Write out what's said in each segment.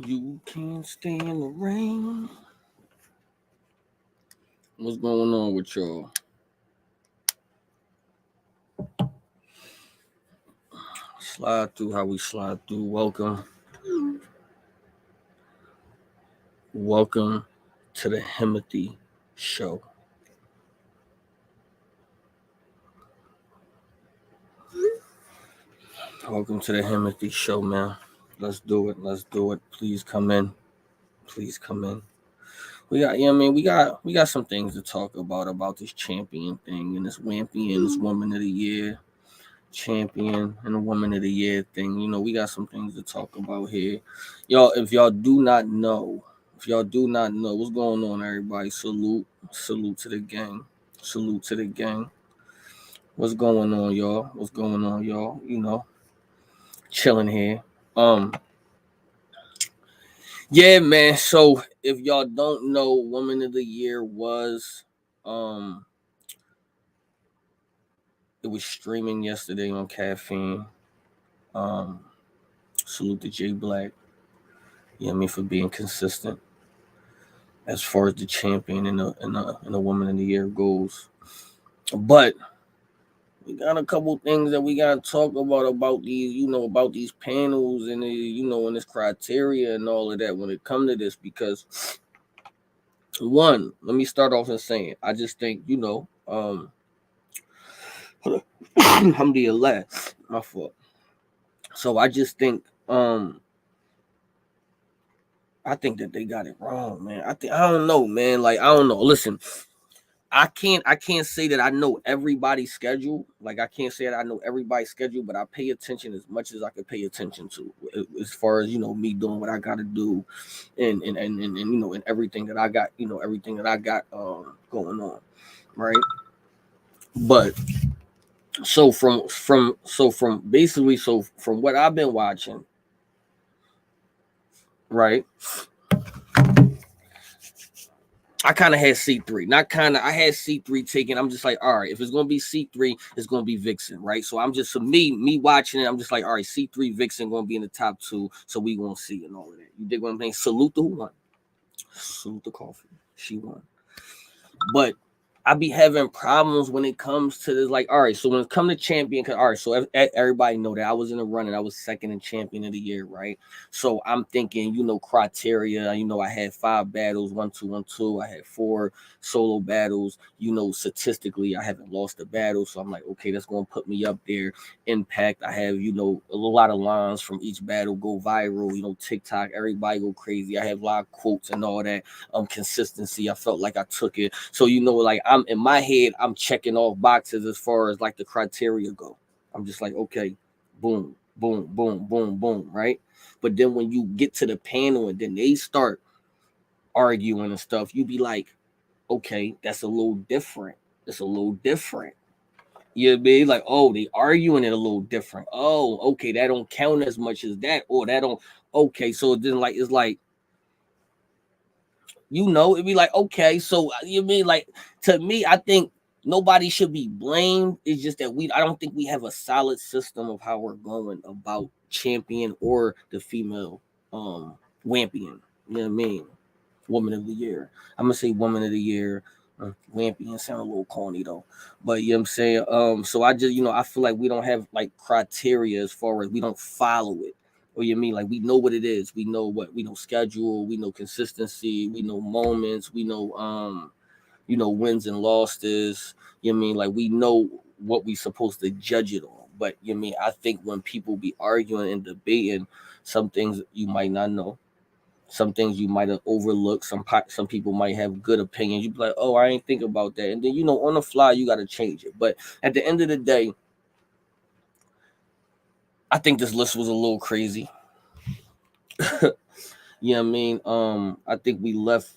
You can't stay in the rain. What's going on with y'all? Slide through how we slide through. Welcome to the Himothy Show. Welcome to the Himothy Show, man. Let's do it. Please come in. We got, we got some things to talk about this champion thing and this Wampy and this Woman of the Year champion and the Woman of the Year thing. We got some things to talk about here, y'all. If y'all do not know what's going on, everybody, salute to the gang. What's going on, y'all? Chilling here. Yeah, man. So if y'all don't know, Woman of the Year was it was streaming yesterday on Caffeine. Salute to Jay Black. For being consistent as far as the champion and the Woman of the Year goes. But we got a couple things that we gotta talk about these panels and and this criteria and all of that when it comes to this, because one, let me start off and saying, I just think, alhamdulillah, my fault. So I just think I think that they got it wrong, man. I don't know, man. Like, I don't know. Listen, I can't say that I know everybody's schedule. Like, I can't say that I know everybody's schedule, but I pay attention as much as I can pay attention to, as far as me doing what I got to do, and and everything that I got, going on, right? But so from what I've been watching, right? I kind of had C3. I had C3 taken. I'm just like, all right, if it's going to be C3, it's going to be Vixen, right? So I'm just, for me watching it, I'm just like, all right, C3, Vixen going to be in the top 2, so we going to see and all of that. You dig what I'm saying? Salute to who won. Salute to Coffee. She won. But I be having problems when it comes to this. Like, all right, so when it comes to champion, all right, so everybody know that I was in the run and I was second in champion of the year, right? So I'm thinking, criteria. I had 5 battles, 1, 2, 1, 2. I had 4 solo battles. Statistically, I haven't lost a battle, so I'm like, okay, that's gonna put me up there. Impact, I have, a lot of lines from each battle go viral. TikTok, everybody go crazy. I have a lot of quotes and all that. Consistency, I felt like I took it. So like, I'm in my head, I'm checking off boxes as far as like the criteria go. I'm just like, okay, boom, boom, boom, boom, boom, right? But then when you get to the panel and then they start arguing and stuff, you be like, okay, that's a little different. It's a little different. You be like, oh, they arguing it a little different. Oh, okay, that don't count as much as that, or that don't. Okay, so then like it's like, it'd be like, okay, so you mean like, to me, I think nobody should be blamed. It's just that I don't think we have a solid system of how we're going about champion or the female Wampion. You know what I mean? Woman of the Year. I'm gonna say Woman of the Year. Wampion sound a little corny though, but you know what I'm saying. So I just, I feel like we don't have like criteria as far as we don't follow it. Or you mean like we know what it is? We know schedule, we know consistency, we know moments, we know wins and losses. You know what I mean, like we know what we supposed to judge it on. But you know what I mean, I think when people be arguing and debating, some things you might not know. Some things you might have overlooked. Some people might have good opinions. You be like, oh, I ain't think about that. And then on the fly you got to change it. But at the end of the day, I think this list was a little crazy. You know what I mean? I think we left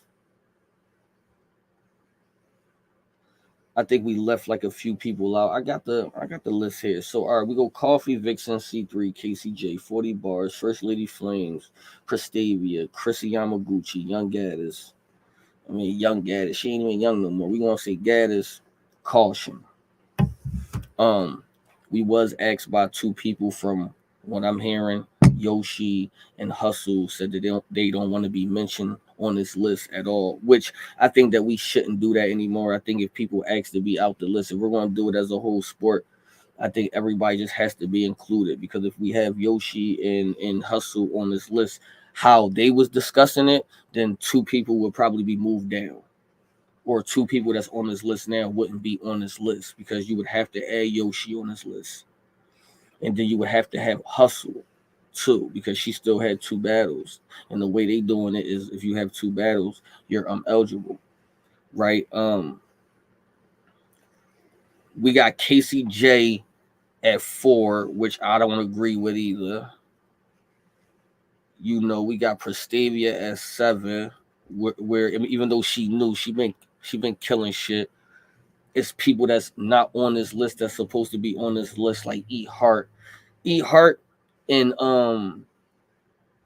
like a few people out. I got the list here. So all right, we go Coffee, Vixen, C3, KCJ, 40 Bars, First Lady Flames, Prestavia, Chrissy Yamaguchi, Young Gaddis. Young Gaddis. She ain't even young no more. We gonna say Gaddis, Caution. We was asked by 2 people from what I'm hearing. Yoshi and Hustle said that they don't want to be mentioned on this list at all, which I think that we shouldn't do that anymore. I think if people ask to be out the list, if we're going to do it as a whole sport, I think everybody just has to be included, because if we have Yoshi and Hustle on this list, how they was discussing it, then two people would probably be moved down, or two people that's on this list now wouldn't be on this list, because you would have to add Yoshi on this list, and then you would have to have Hustle too, because she still had two battles, and the way they doing it is if you have two battles, you're eligible, right? We got Casey J at 4, which I don't agree with either. You know, we got Prestavia at 7, where even though she knew she been killing shit, it's people that's not on this list that's supposed to be on this list, like Eat Heart, and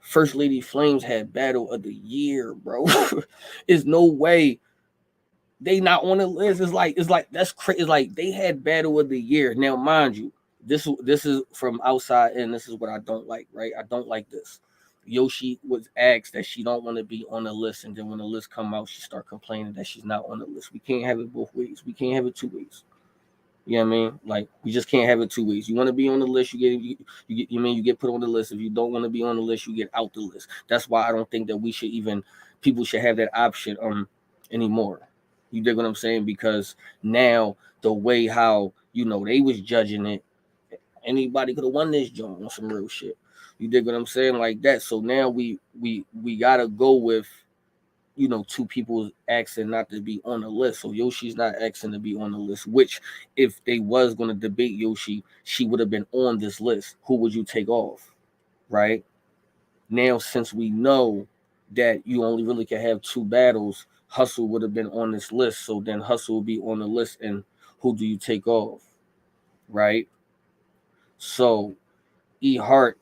First Lady Flames had Battle of the Year, bro. There's no way they not on the list. It's like that's crazy. It's like they had Battle of the Year. Now, mind you, this is from outside in. This is what I don't like, right? I don't like this. Yoshi was asked that she don't want to be on the list, and then when the list come out, she start complaining that she's not on the list. We can't have it both ways. We can't have it two ways. You know what I mean? Like, we just can't have it two ways. You want to be on the list, you get put on the list. If you don't want to be on the list, you get out the list. That's why I don't think that people should have that option anymore. You dig what I'm saying? Because now the way how they was judging it, anybody could have won this joint on some real shit. You dig what I'm saying? Like that. So now we gotta go with two people asking not to be on the list. So Yoshi's not asking to be on the list, which if they was going to debate Yoshi, she would have been on this list. Who would you take off? Right? Now, since we know that you only really can have two battles, Hustle would have been on this list. So then Hustle will be on the list, and who do you take off? Right? So E Heart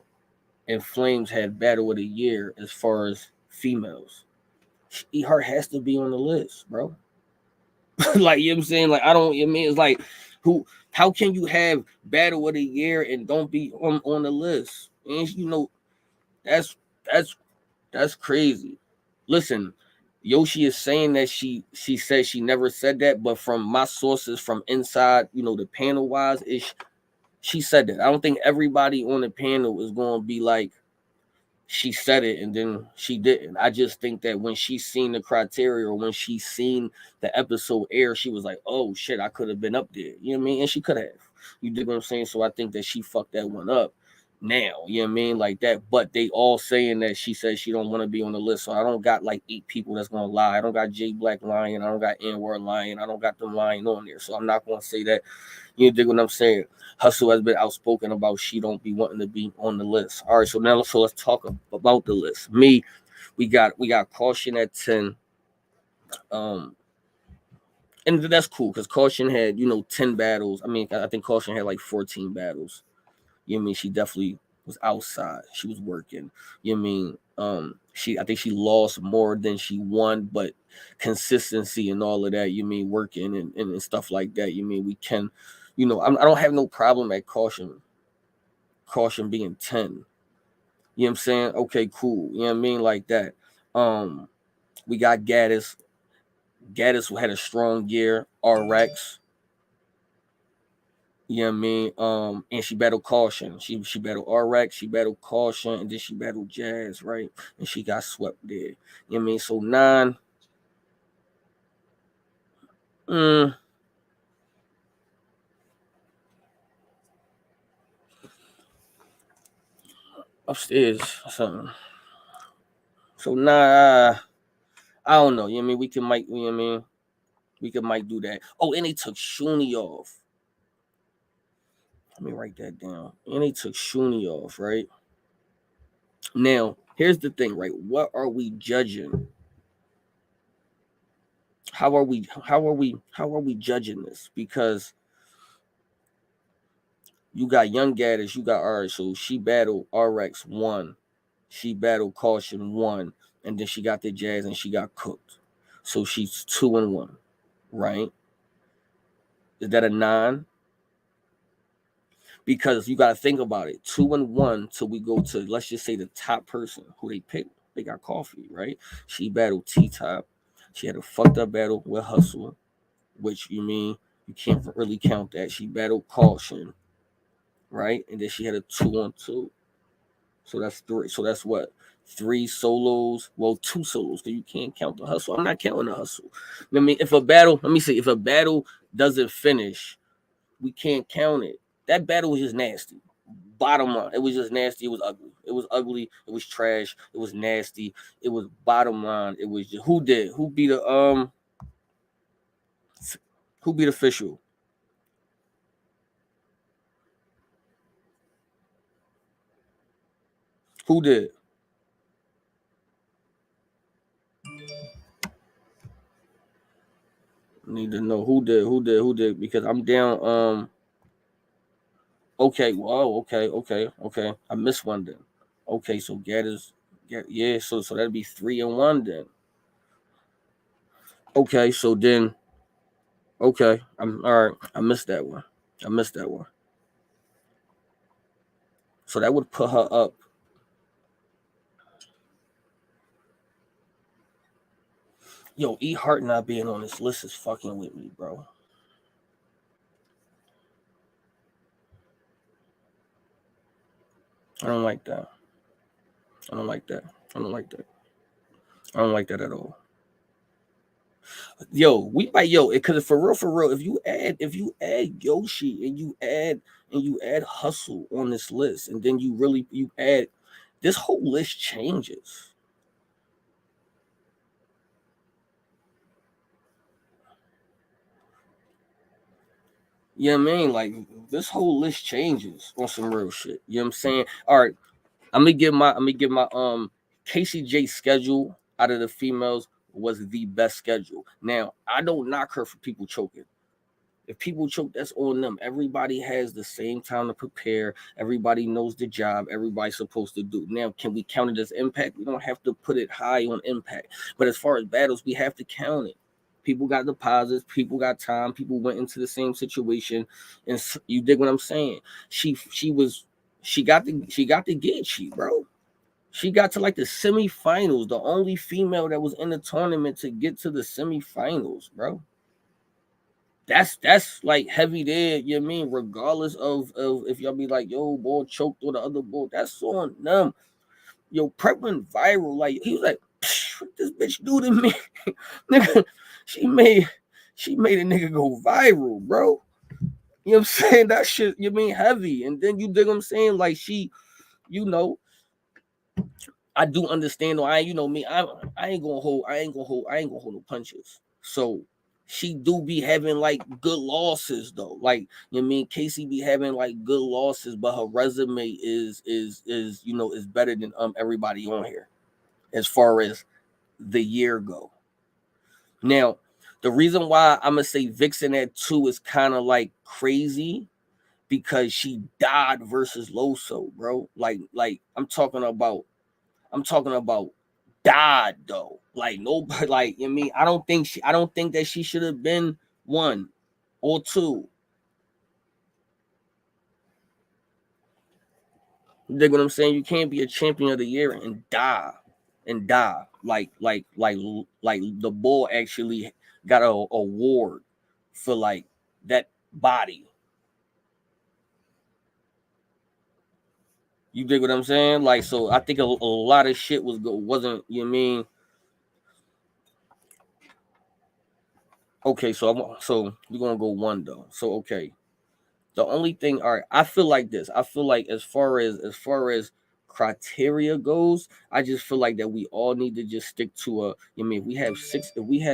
and Flames had Battle of the Year as far as females. E Heart has to be on the list, bro. Like, you know what I'm saying? Like, I don't, I mean, it's like, how can you have Battle of the Year and don't be on the list? And that's that's that's crazy. Listen, Yoshi is saying that she said she never said that, but from my sources from inside, the panel wise, she said that. I don't think everybody on the panel is going to be like, she said it and then she didn't. I just think that when she seen the criteria, or when she seen the episode air, she was like, oh shit, I could have been up there. You know what I mean? And she could have. You dig what I'm saying? So I think that she fucked that one up now. You know what I mean? Like that. But they all saying that she says she don't want to be on the list. So I don't got like 8 people that's gonna lie. I don't got J Black lying. I don't got N-word lying. I don't got them lying on there. So I'm not gonna say that. You dig what I'm saying? Hustle has been outspoken about she don't be wanting to be on the list. All right, so now let's talk about the list. We got Caution at 10. And that's cool because Caution had 10 battles. I mean, I think Caution had like 14 battles. You know what I mean? She definitely was outside. She was working. You know what I mean? I think she lost more than she won, but consistency and all of that, you mean working and stuff like that. You mean we can, I don't have no problem at Caution being 10. You know what I'm saying? Okay, cool. You know what I mean? Like that. We got Gaddis. Gaddis had a strong year. RX. You know what I mean? And she battled Caution. She battled RX, she battled Caution, and then she battled Jazz, right? And she got swept there. You know what I mean? So 9. Upstairs something. So 9, I don't know. You know what I mean? We can might, you know what I mean? We could might do that. Oh, and they took Shuni off. Let me write that down. And they took Shuni off, right? Now, here's the thing, right? What are we judging? How are we judging this? Because you got Young Gaddis, you got RX. So she battled RX 1. She battled Caution 1. And then she got the Jazz and she got cooked. So she's 2-1, right? Is that a 9? because you got to think about it. 2 and 1 till we go to, let's just say, the top person who they picked. They got Coffee, right? She battled T-Top. She had a fucked up battle with Hustle, which you can't really count that. She battled Caution, right? And then she had a 2-on-2. So that's 3. So that's what? 3 solos. Well, 2 solos, because you can't count the Hustle. I'm not counting the Hustle. I mean, if a battle, let me see, if a battle doesn't finish, we can't count it. That battle was just nasty. Bottom line, it was just nasty. It was ugly. It was ugly. It was trash. It was nasty. It was bottom line. It was just who beat Official? Who did? Need to know who did because I'm down. Okay, well, okay. I missed one then. Okay, so yeah, so that'd be 3-1 then. Okay, so then okay, I'm all right. I missed that one. So that would put her up. Yo, E Heart not being on this list is fucking with me, bro. I don't like that. I don't like that. I don't like that. I don't like that at all. Yo, because for real, if you add Yoshi and you add Hustle on this list, and then you add this whole list changes. You know what I mean? Like this whole list changes on some real shit. You know what I'm saying? All right, I'm gonna give my KCJ schedule out of the females was the best schedule. Now I don't knock her for people choking. If people choke, that's on them. Everybody has the same time to prepare. Everybody knows the job. Everybody's supposed to do. Now, can we count it as impact? We don't have to put it high on impact. But as far as battles, we have to count it. People got deposits. People got time. People went into the same situation, and you dig what I'm saying? She got the Geechee, bro. She got to like the semifinals. The only female that was in the tournament to get to the semifinals, bro. That's like heavy there, you know what I mean? Regardless of if y'all be like, yo, ball choked or the other ball, that's on them. Yo, Prep went viral. Like he was like, what this bitch do to me? Nigga, she made a nigga go viral, bro. You know what I'm saying? That shit, you mean heavy. And then you dig what I'm saying? Like you know, I do understand though. Me, I ain't gonna hold no punches. So she do be having like good losses though. Like you know what I mean, Casey be having like good losses, but her resume is better than everybody on here as far as the year go. Now, the reason why I'm gonna say Vixen at 2 is kind of like crazy because she died versus Loso, bro. Like I'm talking about died though. Like nobody, like you know what I mean, I don't think that she should have been 1 or 2. You dig what I'm saying? You can't be a champion of the year and die. Like the bull actually got a award for like that body. You dig what I'm saying? Like so, I think a lot of shit wasn't. You know what I mean? Okay, so we're gonna go 1 though. So okay, the only thing, all right, I feel like this. I feel like as far as criteria goes, I just feel like that we all need to just stick to if we have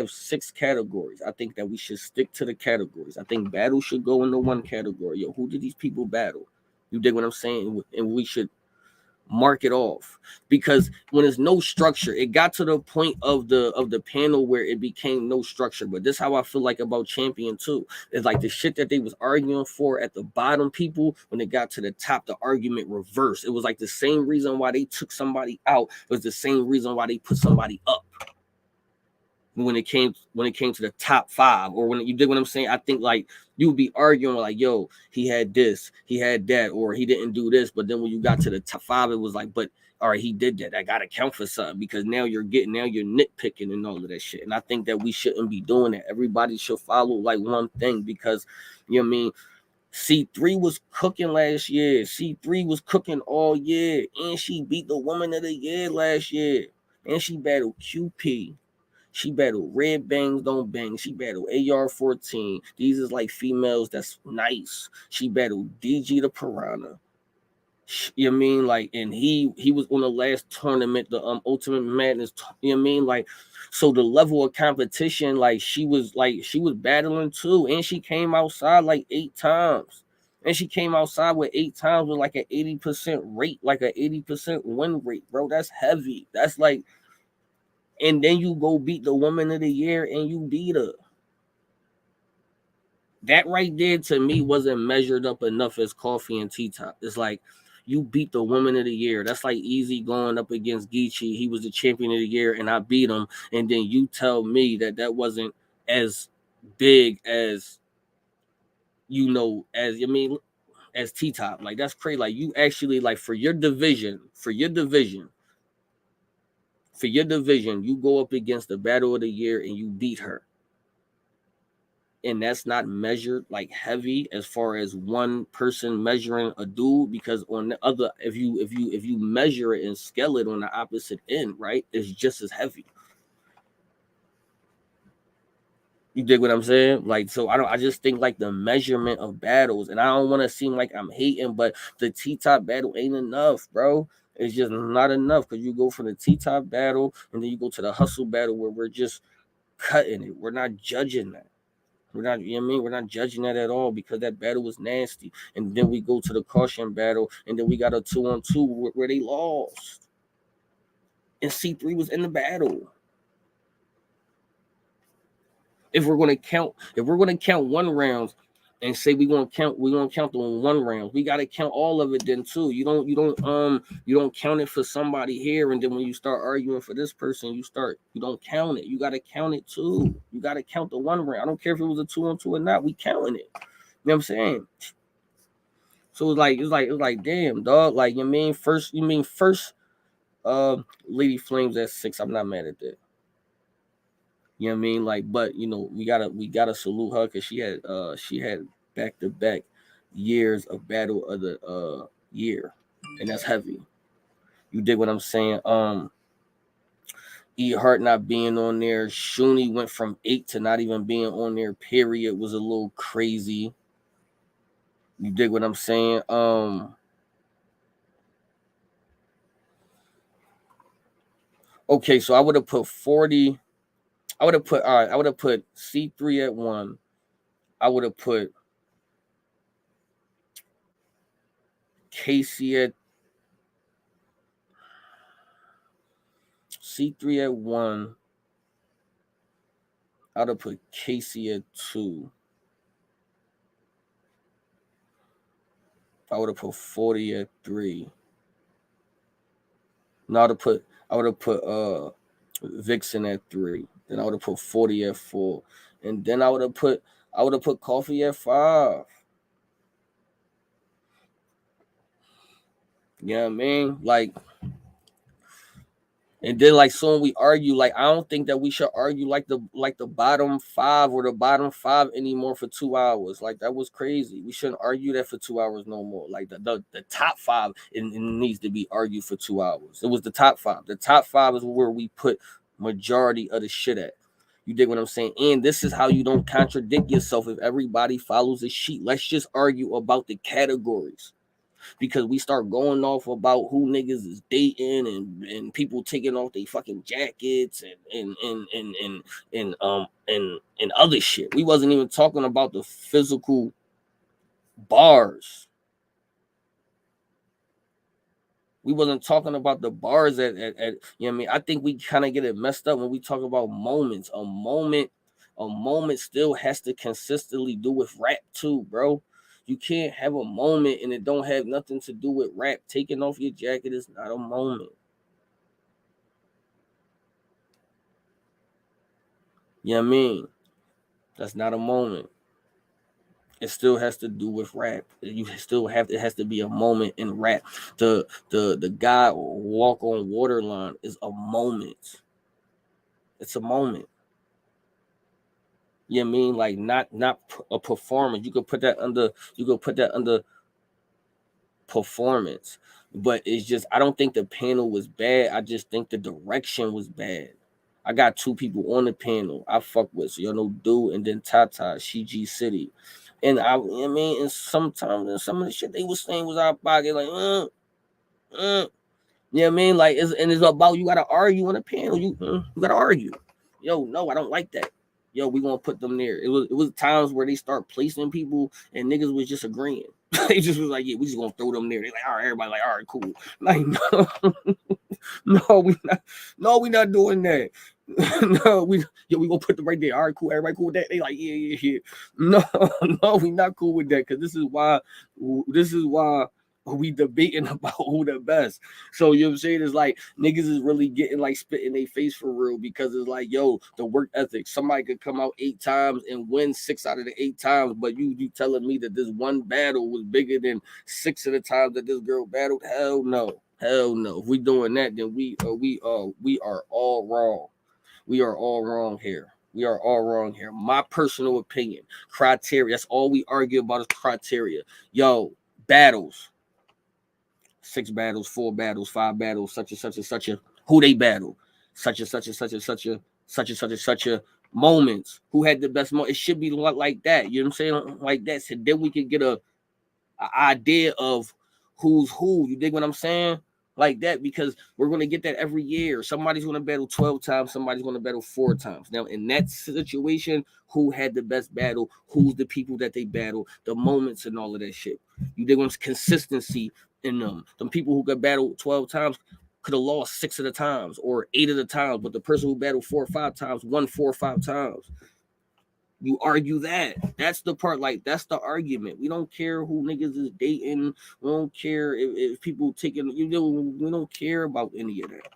6 categories, I think that we should stick to the categories. I think battle should go into 1 category. Yo, who did these people battle? You dig what I'm saying? And we should mark it off because when there's no structure, it got to the point of the panel where it became no structure. But this is how I feel like about champion 2. It's like the shit that they was arguing for at the bottom, people, when it got to the top, the argument reversed. It was like the same reason why they took somebody out was the same reason why they put somebody up. when it came to the top 5, or when you did what I'm saying. I think like you would be arguing like, yo, he had this, he had that, or he didn't do this. But then when you got to the top 5, it was like, but all right, he did that. I gotta count for something, because now you're nitpicking and all of that shit. And I think that we shouldn't be doing that. Everybody should follow like one thing, because you know what I mean. C3 was cooking last year. C3 was cooking all year, and she beat the woman of the year last year. And she battled QP. She battled Red Bangs Don't Bang. She battled AR-14. These is like females that's nice. She battled DG the Piranha. You know what I mean? Like, and he was on the last tournament, the Ultimate Madness. You know what I mean? Like, so the level of competition, like she was battling too, and she came outside like 8 times. And she came outside with 8 times with like an 80% rate, like an 80% win rate, bro. That's heavy. That's like, and then you go beat the woman of the year and you beat her. That right there to me wasn't measured up enough as Coffee and T-Top. It's like, you beat the woman of the year. That's like Eazy going up against Geechee. He was the champion of the year and I beat him. And then you tell me that wasn't as big as, you know, as, I mean, as T-Top. Like, that's crazy. Like, you actually, like, for your division, you go up against the battle of the year and you beat her. And that's not measured like heavy as far as one person measuring a dude, because on the other, if you measure it and scale it on the opposite end, right, it's just as heavy. You dig what I'm saying? Like, so I just think like the measurement of battles, and I don't want to seem like I'm hating, but the T-Top battle ain't enough, bro. It's just not enough, because you go from the T-Top battle and then you go to the hustle battle where we're just cutting it. We're not judging that. We're not, you know what I mean? We're not judging that at all, because that battle was nasty. And then we go to the caution battle, and then we got a 2-on-2 where they lost. And C3 was in the battle. If we're gonna count 1 rounds and say we're gonna count on 1 round, we gotta count all of it then too. You don't count it for somebody here, and then when you start arguing for this person, you don't count it. You gotta count it too. You gotta count the 1 round. I don't care if it was a 2-on-2 or not, we counting it. You know what I'm saying? So it's like damn, dog. Like, you mean first Lady Flames at 6. I'm not mad at that. You know what I mean? Like, but you know, we gotta salute her, because she had back-to-back years of battle of the year. And that's heavy. You dig what I'm saying? E Hart not being on there. Shuni went from 8 to not even being on there, period. Was a little crazy. You dig what I'm saying? Okay, so I would have put 40. I would have put C3 at 1. I would have put Casey at C3 at 1. I would have put Casey at 2. I would have put 40 at 3. No, I would have put Vixen at 3. Then I would have put 40 at 4. And then I would have put Coffee at 5. You know what I mean? Like, and then like, so when we argue, like, I don't think that we should argue like the bottom 5 or the bottom 5 anymore for 2 hours. Like, that was crazy. We shouldn't argue that for 2 hours no more. Like, the top 5 it needs to be argued for 2 hours. It was the top 5. The top 5 is where we put majority of the shit at. You dig what I'm saying? And this is how you don't contradict yourself if everybody follows a sheet. Let's just argue about the categories, because we start going off about who niggas is dating and people taking off their fucking jackets and other shit. We wasn't even talking about the physical bars. We wasn't talking about the bars at you know what I mean? I think we kind of get it messed up when we talk about moments. A moment still has to consistently do with rap too, bro. You can't have a moment and it don't have nothing to do with rap. Taking off your jacket is not a moment. You know what I mean? That's not a moment. It still has to do with rap. You still have it has to be a moment in rap. The guy walk on waterline is a moment. It's a moment. You know what I mean? Like not a performance. You could put that under performance. But it's just I don't think the panel was bad. I just think the direction was bad. I got two people on the panel I fuck with. So you know Dude and then Tata, CG City. And I mean, and sometimes some of the shit they was saying was out of pocket, like, you know what I mean? Like, it's about you gotta argue on the panel. You gotta argue. Yo, no, I don't like that. Yo, we gonna put them there. It was times where they start placing people and niggas was just agreeing. They just was like, yeah, we just gonna throw them there. They like, all right, everybody like, all right, cool. Like, we not doing that. No, we gonna put them right there. All right, cool. Everybody cool with that? They like, yeah. No, we not cool with that because this is why we debating about who the best. So you know what I'm saying? It's like niggas is really getting like spit in their face for real because it's like, yo, the work ethic. Somebody could come out 8 times and win 6 out of the 8 times, but you telling me that this one battle was bigger than 6 of the times that this girl battled? Hell no. Hell no. If we doing that, then we are all wrong. We are all wrong here. We are all wrong here. My personal opinion, criteria. That's all we argue about is criteria. Yo, battles. 6 battles, 4 battles, 5 battles, such and such and such a who they battle, such and such and such and such a such and such and such a moments. Who had the best moment? It should be like that. You know what I'm saying? Like that. So then we can get a idea of who's who. You dig what I'm saying? Like that, because we're going to get that every year. Somebody's going to battle 12 times, somebody's going to battle 4 times. Now, in that situation, who had the best battle, who's the people that they battle, the moments and all of that shit. You dig what's consistency in them. Them people who got battled 12 times could have lost 6 of the times or 8 of the times, but the person who battled 4 or 5 times won 4 or 5 times. You argue that. That's the part, like, that's the argument. We don't care who niggas is dating. We don't care if people taking, we don't care about any of that.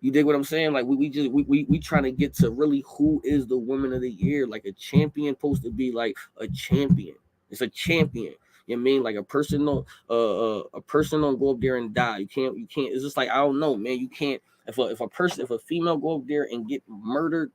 You dig what I'm saying? Like, we trying to get to really who is the woman of the year. Like, a champion supposed to be like a champion. It's a champion. You know what I mean? Like a person don't go up there and die. You can't. It's just like, I don't know, man. You can't. If a female go up there and get murdered,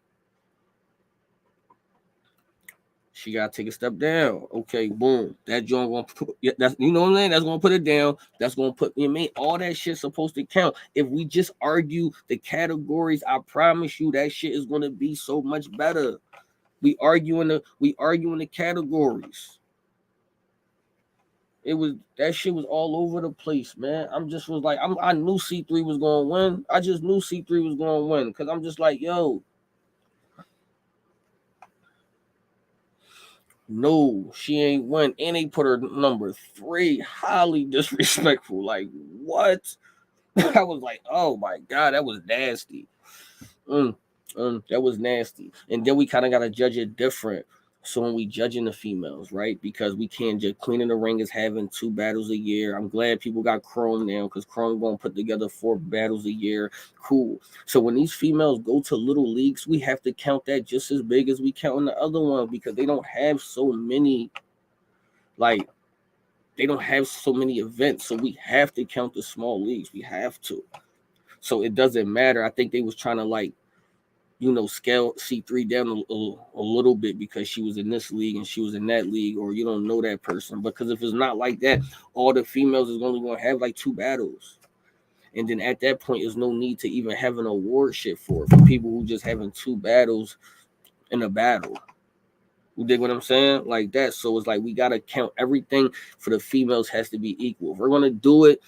she gotta take a step down. Okay, boom. That joint gonna put, that's, you know what I'm saying? That's gonna put it down. That's gonna put, you know what I mean? All that shit's supposed to count. If we just argue the categories, I promise you that shit is gonna be so much better. We arguing the categories. It was that shit was all over the place, man. I'm just was like, I knew C3 was gonna win. I just knew C3 was gonna win because I'm just like, yo. No, she ain't win. And they put her number 3. Highly disrespectful. Like, what? I was like, oh my God, that was nasty. That was nasty. And then we kind of got to judge it different. So when we judging the females, right? Because we can't just Queen in the Ring is having 2 battles a year. I'm glad people got Chrome now because Chrome gonna put together 4 battles a year. Cool. So when these females go to little leagues, we have to count that just as big as we count on the other one because they don't have so many, like, they don't have so many events. So we have to count the small leagues. We have to. So it doesn't matter. I think they was trying to, like, scale C3 down a little bit because she was in this league and she was in that league, or you don't know that person. Because if it's not like that, all the females is only going to have like 2 battles. And then at that point, there's no need to even have an award shit for people who just having 2 battles in a battle. You dig what I'm saying? Like that. So it's like we gotta count everything for the females has to be equal. If we're gonna do it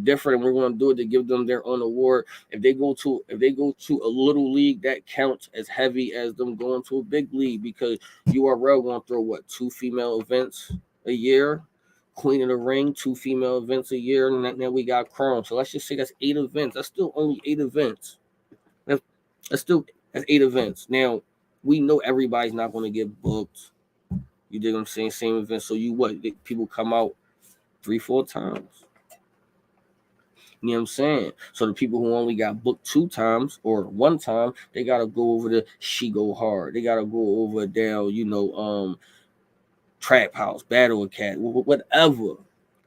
different, and we're gonna do it to give them their own award. If they go to a little league, that counts as heavy as them going to a big league because URL gonna throw 2 female events a year. Queen of the Ring, 2 female events a year, and now we got Chrome. So let's just say that's 8 events. That's still only 8 events. That's that's 8 events. Now we know everybody's not going to get booked. You dig what I'm saying? Same event. So people come out 3-4 times. You know what I'm saying? So the people who only got booked 2 times or 1 time, they gotta go over the She Go Hard. They gotta go over down, Trap House, Battle Academy, whatever.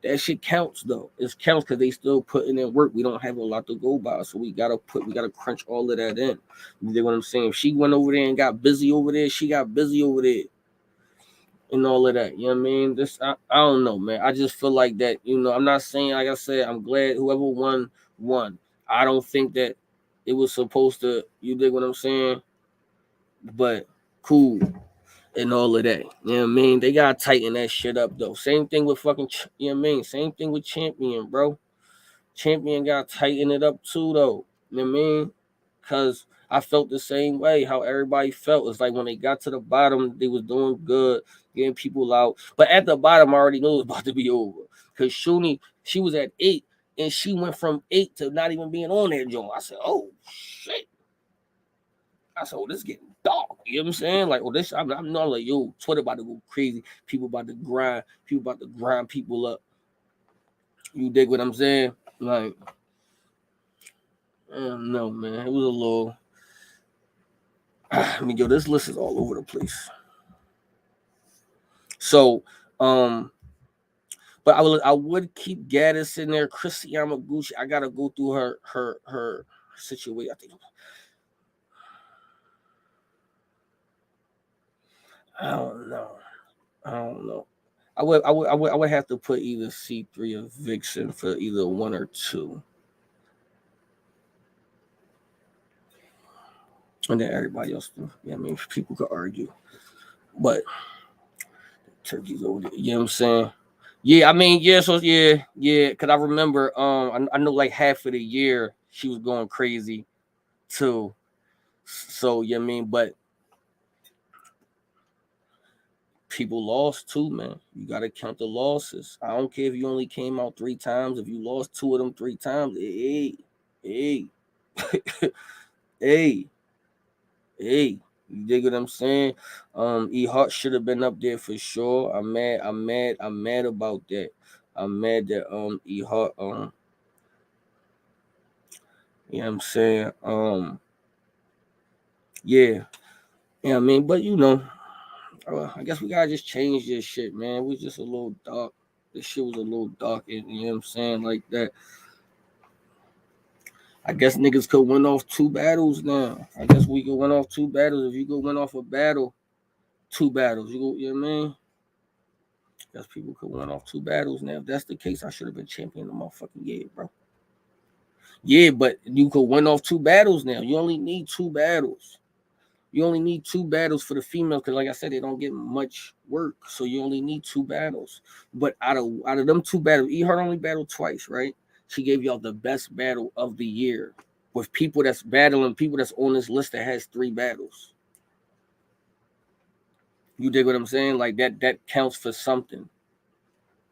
That shit counts though. It counts because they still putting in work. We don't have a lot to go by, so we gotta crunch all of that in. You know what I'm saying? If she went over there and got busy over there, she got busy over there and all of that. You know what I mean? I don't know, man. I just feel like that, I'm not saying, like I said, I'm glad whoever won. I don't think that it was supposed to, you dig what I'm saying? But cool and all of that. You know what I mean? They gotta tighten that shit up though. Same thing with fucking, you know what I mean? Same thing with Champion, bro. Champion gotta tighten it up too though. You know what I mean? Cause I felt the same way how everybody felt. It's like when they got to the bottom, they was doing good, getting people out. But at the bottom, I already knew it was about to be over. Cause Shuni, she was at 8 and she went from 8 to not even being on that joint. I said, oh shit. I said, oh, this is getting dark. You know what I'm saying? Like, oh, this, I'm not like, yo, Twitter about to go crazy. People about to grind people up. You dig what I'm saying? Like, I don't know, man. It was a little. I mean, yo, this list is all over the place. So, but I would keep Gaddis in there. Chris Yamaguchi, I gotta go through her situation. I don't know. I would have to put either C3 or Vixen for either 1 or 2. And then everybody else, yeah, I mean, people could argue, but Turkey's over there. You know what I'm saying? Yeah, I mean, yeah, so yeah, because I remember, I know like half of the year she was going crazy too. So yeah, I mean, but people lost too, man. You gotta count the losses. I don't care if you only came out 3 times. If you lost 2 of them 3 times, hey, hey. Hey, you dig what I'm saying? E Hart should have been up there for sure. I'm mad about that. I'm mad that E Hart you know what I'm saying? Yeah. Yeah, I mean, but I guess we gotta just change this shit, man. It was just a little dark. This shit was a little dark, you know what I'm saying? Like that. I guess niggas could win off 2 battles now. I guess we could win off 2 battles. If you could win off a battle, 2 battles. You know what I mean? Guess people could win off 2 battles now. If that's the case, I should have been champion the motherfucking year, bro. Yeah, but you could win off 2 battles now. You only need 2 battles. You only need 2 battles for the females because, like I said, they don't get much work, so you only need 2 battles. But out of them 2 battles, E Hart only battled twice, right? She gave y'all the best battle of the year with people that's battling, people that's on this list that has 3 battles. You dig what I'm saying? Like that counts for something.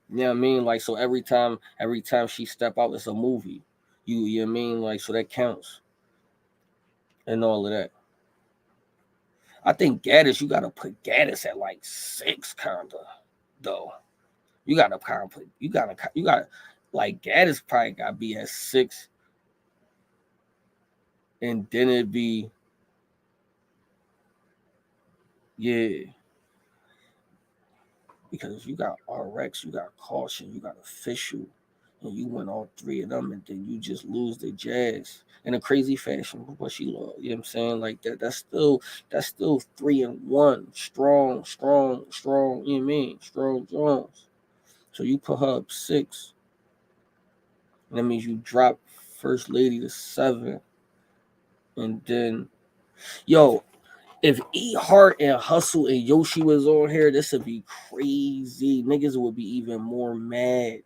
You know what I mean? Like, so every time she step out, it's a movie. You know what I mean? Like, so that counts and all of that. I think Gaddis, you gotta put Gaddis at like 6 kinda though. You gotta kind of put you gotta like Gaddis probably gotta be at 6, and then it'd be yeah. Because you got RX, you got Caution, you got Official, and you win all 3 of them, and then you just lose the Jazz in a crazy fashion. But she lost, you know what I'm saying? Like that. That's still 3-1, strong. You know what I mean? Strong Jones. So you put her up 6, and that means you drop First Lady to 7, and then if E Hart and Hustle and Yoshi was on here, this would be crazy. Niggas would be even more mad.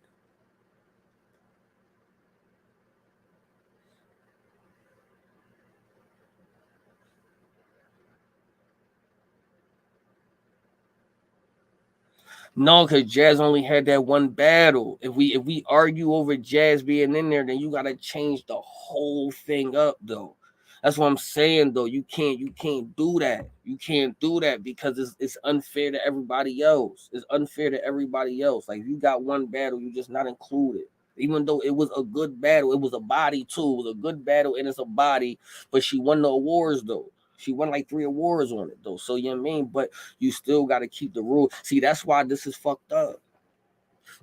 No, because Jazz only had that 1 battle. If we argue over Jazz being in there, then you gotta change the whole thing up, though. That's what I'm saying, though. You can't do that. You can't do that because it's unfair to everybody else. It's unfair to everybody else. Like if you got 1 battle, you just not included. Even though it was a good battle, it was a body too. It was a good battle and it's a body, but she won the awards though. She won like 3 awards on it though. So you know what I mean? But you still got to keep the rule. See, that's why this is fucked up.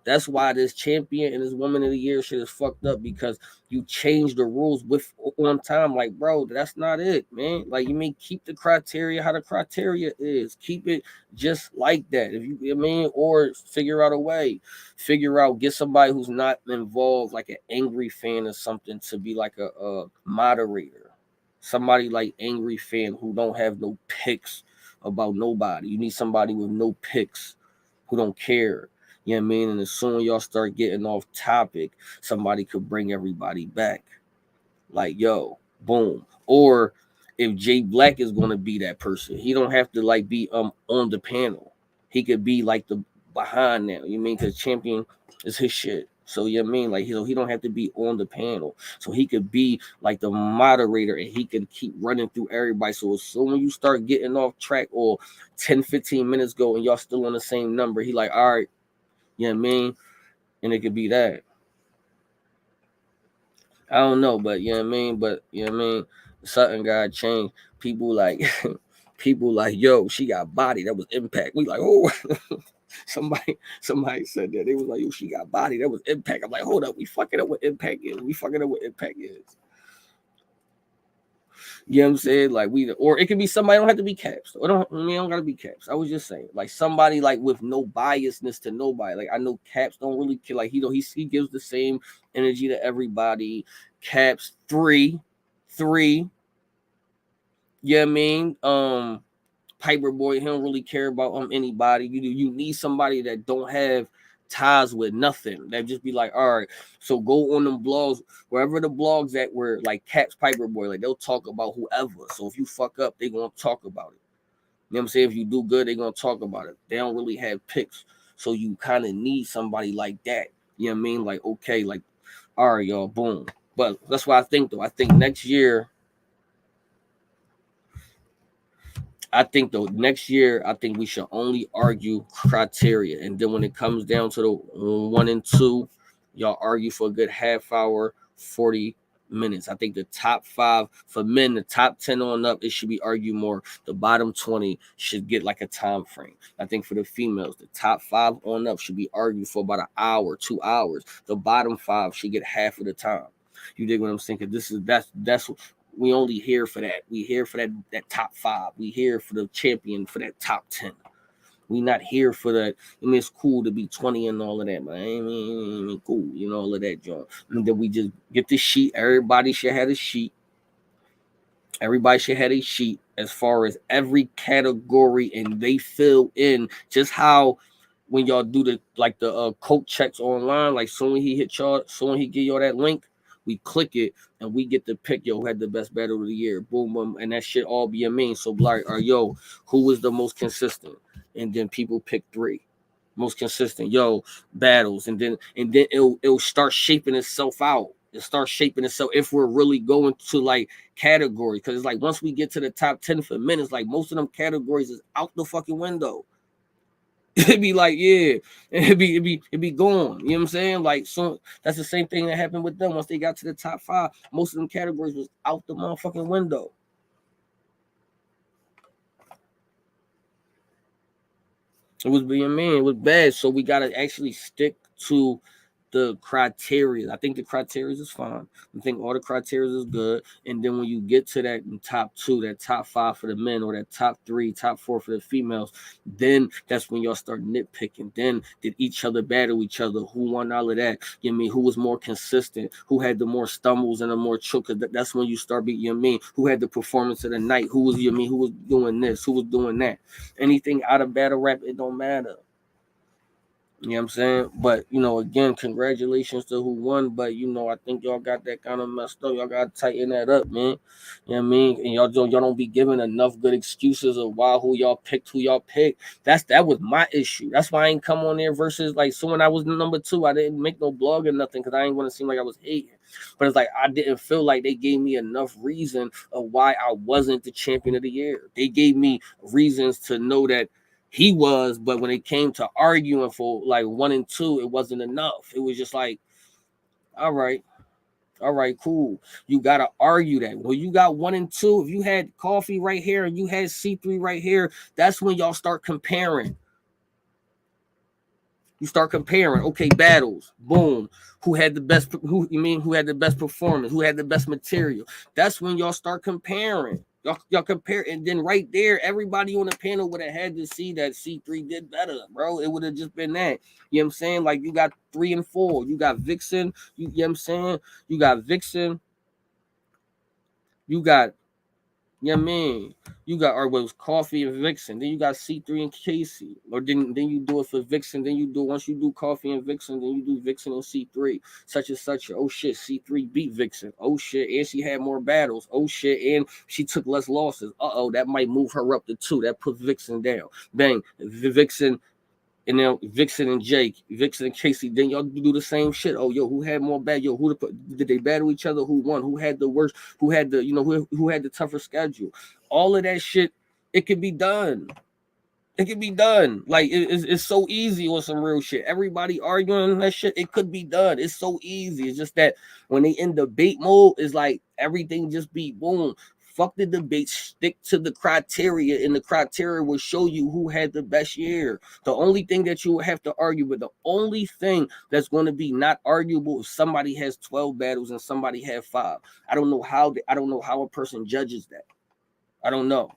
That's why this champion and this woman of the year shit is fucked up, because you change the rules with on time. Like, bro, that's not it, man. Like, you mean keep the criteria how the criteria is. Keep it just like that. If you, I mean, or figure out a way. Figure out, get somebody who's not involved, like an angry fan or something, to be like a moderator. Somebody like angry fan who don't have no picks about nobody. You need somebody with no picks who don't care. You know what I mean? And as soon as y'all start getting off topic, somebody could bring everybody back. Like, yo, boom. Or if Jay Black is gonna be that person, he don't have to like be on the panel. He could be like the behind now. You mean, because champion is his shit. So you know what I mean? Like, he don't have to be on the panel. So he could be like the moderator and he could keep running through everybody. So as soon as you start getting off track, or 10, 15 minutes go and y'all still on the same number, he like, all right, you know what I mean? And it could be that. I don't know, but you know what I mean? But you know what I mean? Something gotta change. People like people like, yo, she got body. That was Impact. We like, oh, somebody said that. They was like, yo, she got body. That was Impact. I'm like, hold up, we fucking up what Impact is. We fucking up what Impact is. You know what I'm saying? Like, we, or it could be somebody, don't have to be Caps. It don't gotta be Caps. I was just saying, like, somebody like with no biasness to nobody. Like, I know Caps don't really care. Like, he gives the same energy to everybody. Caps three. You know what I mean? Piper Boy, he don't really care about anybody. You need somebody that don't have ties with nothing. That just be like, all right, so go on them blogs, wherever the blogs that were like Caps Piper Boy, like they'll talk about whoever. So if you fuck up, they gonna talk about it. You know what I'm saying? If you do good, they gonna talk about it. They don't really have picks. So you kind of need somebody like that. You know what I mean? Like, okay, like, all right, y'all, boom. But that's what I think though. I think next year, I think we should only argue criteria. And then when it comes down to the 1 and 2, y'all argue for a good half hour, 40 minutes. I think the top 5 for men, the top 10 on up, it should be argued more. The bottom 20 should get like a time frame. I think for the females, the top 5 on up should be argued for about an hour, 2 hours. The bottom 5 should get half of the time. You dig what I'm saying? Because that's we only here for that. We here for that top 5. We here for the champion for that top 10. We not here for that. I mean, it's cool to be 20 and all of that, but I mean, cool, you know, all of that, John. And then we just get the sheet. Everybody should have a sheet. Everybody should have a sheet as far as every category, and they fill in just how when y'all do the coach checks online, like soon he hit y'all, soon he give y'all that link, we click it and we get to pick yo who had the best battle of the year. Boom, boom, and that shit all be a mean. So like, or yo, who was the most consistent? And then people pick 3 most consistent battles, and then it'll start shaping itself out. It starts shaping itself if we're really going to like categories, because it's like once we get to the top 10 for minutes, like most of them categories is out the fucking window. It'd be like, yeah, it'd be gone. You know what I'm saying? Like, so that's the same thing that happened with them. Once they got to the top 5, most of them categories was out the motherfucking window. It was being mean. It was bad. So we gotta actually stick to the criteria. I think the criteria is fine. I think all the criteria is good. And then when you get to that top 2, that top 5 for the men, or that top 3, top 4 for the females, then that's when y'all start nitpicking. Then did each other battle each other? Who won all of that? You know what I mean? Who was more consistent? Who had the more stumbles and the more choke? That's when you start beating, you know what I mean? Who had the performance of the night? Who was, you know what I mean? Who was doing this? Who was doing that? Anything out of battle rap, it don't matter. You know what I'm saying? But, again, congratulations to who won. But, I think y'all got that kind of messed up. Y'all got to tighten that up, man. You know what I mean? And y'all don't be giving enough good excuses of why who y'all picked. That was my issue. That's why I ain't come on there versus, like, so when I was number 2, I didn't make no blog or nothing because I ain't want to seem like I was hating. But it's like I didn't feel like they gave me enough reason of why I wasn't the champion of the year. They gave me reasons to know that he was, but when it came to arguing for like 1 and 2, it wasn't enough. It was just like, All right. All right, cool. You gotta argue that. Well, you got 1 and 2. If you had coffee right here and you had C3 right here, that's when y'all start comparing. You start comparing. Okay, battles. Boom. Who had the best? Who had the best performance? Who had the best material? That's when y'all start comparing. Y'all compare, and then right there, everybody on the panel would have had to see that C3 did better, bro. It would have just been that. You know what I'm saying? Like you got 3 and 4. You got Vixen. You know what I'm saying? You got Vixen. You got, yeah, man. You got, or was Coffee and Vixen. Then you got C3 and Casey. Or then you do it for Vixen. Then you do, once you do Coffee and Vixen, then you do Vixen and C3. Such and such. Oh shit, C3 beat Vixen. Oh shit, and she had more battles. Oh shit, and she took less losses. Uh-oh, that might move her up to 2. That put Vixen down. Bang. Vixen. And then Vixen and Jake, Vixen and Casey, then y'all do the same shit. Oh, yo, who had more bad? Yo, did they battle each other? Who won? Who had the worst? Who had the, who had the tougher schedule? All of that shit, it could be done. It can be done. Like it's so easy on some real shit. Everybody arguing that shit. It could be done. It's so easy. It's just that when they in debate mode, it's like everything just be boom. Fuck the debate. Stick to the criteria, and the criteria will show you who had the best year. The only thing that you will have to argue with, the only thing that's going to be not arguable, if somebody has 12 battles and somebody had 5. I don't know how a person judges that. I don't know.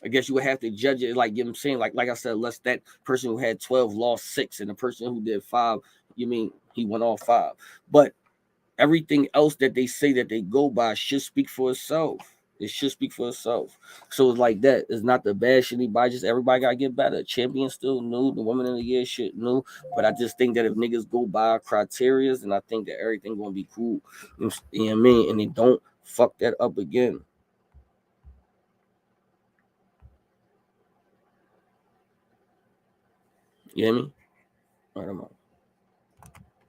I guess you would have to judge it like, you know what I'm saying, like I said, unless that person who had 12 lost 6 and the person who did 5, you mean he won all 5. But everything else that they say that they go by should speak for itself. It should speak for itself. So it's like that. It's not the bad shit anybody, just everybody gotta get better. Champion still new, the woman of the year shit new. But I just think that if niggas go by criteria, then I think that everything gonna be cool. You know what I mean? And they don't fuck that up again. You hear me? All right, I'm out.